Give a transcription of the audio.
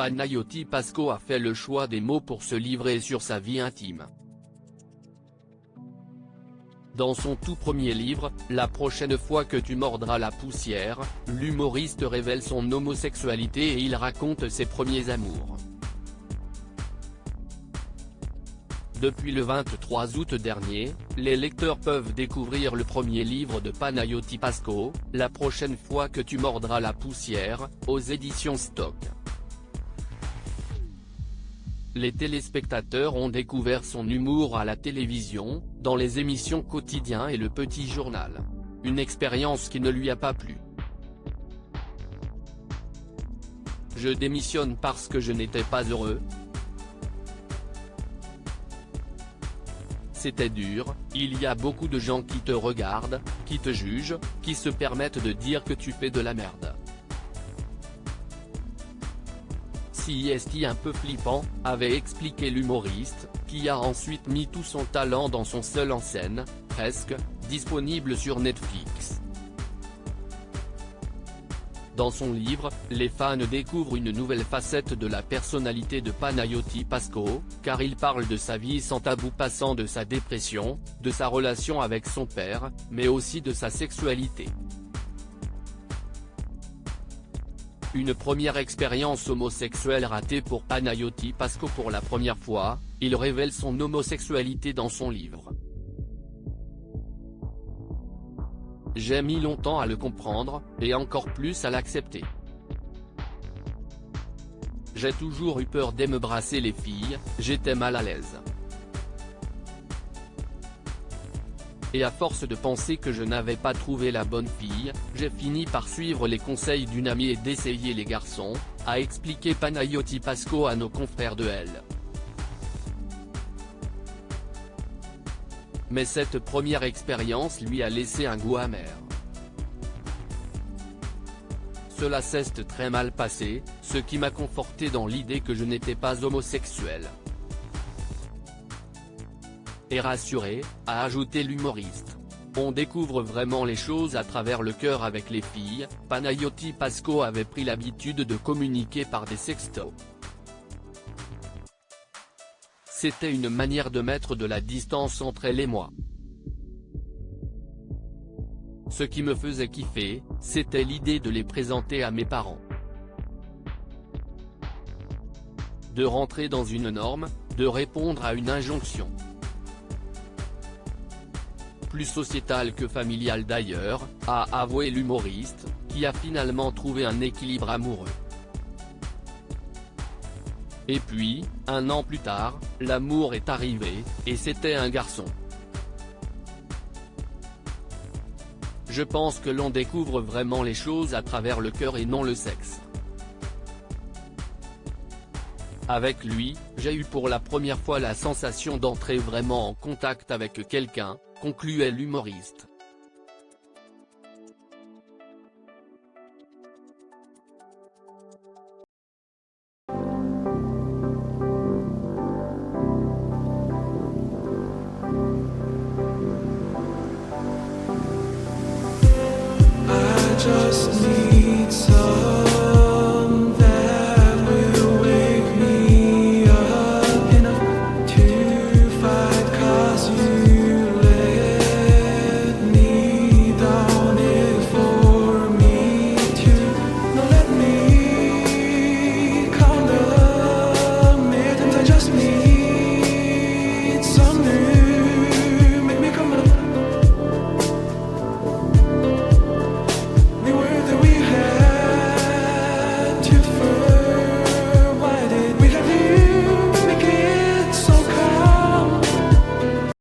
Panayotis Pasco a fait le choix des mots pour se livrer sur sa vie intime. Dans son tout premier livre, La prochaine fois que tu mordras la poussière, l'humoriste révèle son homosexualité et il raconte ses premiers amours. Depuis le 23 août dernier, les lecteurs peuvent découvrir le premier livre de Panayotis Pasco, La prochaine fois que tu mordras la poussière, aux éditions Stock. Les téléspectateurs ont découvert son humour à la télévision, dans les émissions Quotidien et Le Petit Journal. Une expérience qui ne lui a pas plu. Je démissionne parce que je n'étais pas heureux. C'était dur, il y a beaucoup de gens qui te regardent, qui te jugent, qui se permettent de dire que tu fais de la merde. C'est un peu flippant, avait expliqué l'humoriste, qui a ensuite mis tout son talent dans son seul en scène, Presque, disponible sur Netflix. Dans son livre, les fans découvrent une nouvelle facette de la personnalité de Panayotis Pasco, car il parle de sa vie sans tabou passant de sa dépression, de sa relation avec son père, mais aussi de sa sexualité. Une première expérience homosexuelle ratée pour Panayotis Pasco pour la première fois, il révèle son homosexualité dans son livre. J'ai mis longtemps à le comprendre, et encore plus à l'accepter. J'ai toujours eu peur de me brasser les filles, j'étais mal à l'aise. Et à force de penser que je n'avais pas trouvé la bonne fille, j'ai fini par suivre les conseils d'une amie et d'essayer les garçons, a expliqué Panayotis Pasco à nos confrères de Elle. Mais cette première expérience lui a laissé un goût amer. Cela s'est très mal passé, ce qui m'a conforté dans l'idée que je n'étais pas homosexuel. Et rassuré, a ajouté l'humoriste. On découvre vraiment les choses à travers le cœur avec les filles. Panayotis Pasco avait pris l'habitude de communiquer par des sextos. C'était une manière de mettre de la distance entre elle et moi. Ce qui me faisait kiffer, c'était l'idée de les présenter à mes parents. De rentrer dans une norme, de répondre à une injonction. Plus sociétale que familiale d'ailleurs, a avoué l'humoriste, qui a finalement trouvé un équilibre amoureux. Et puis, un an plus tard, l'amour est arrivé, et c'était un garçon. Je pense que l'on découvre vraiment les choses à travers le cœur et non le sexe. Avec lui, j'ai eu pour la première fois la sensation d'entrer vraiment en contact avec quelqu'un, concluait l'humoriste. Just need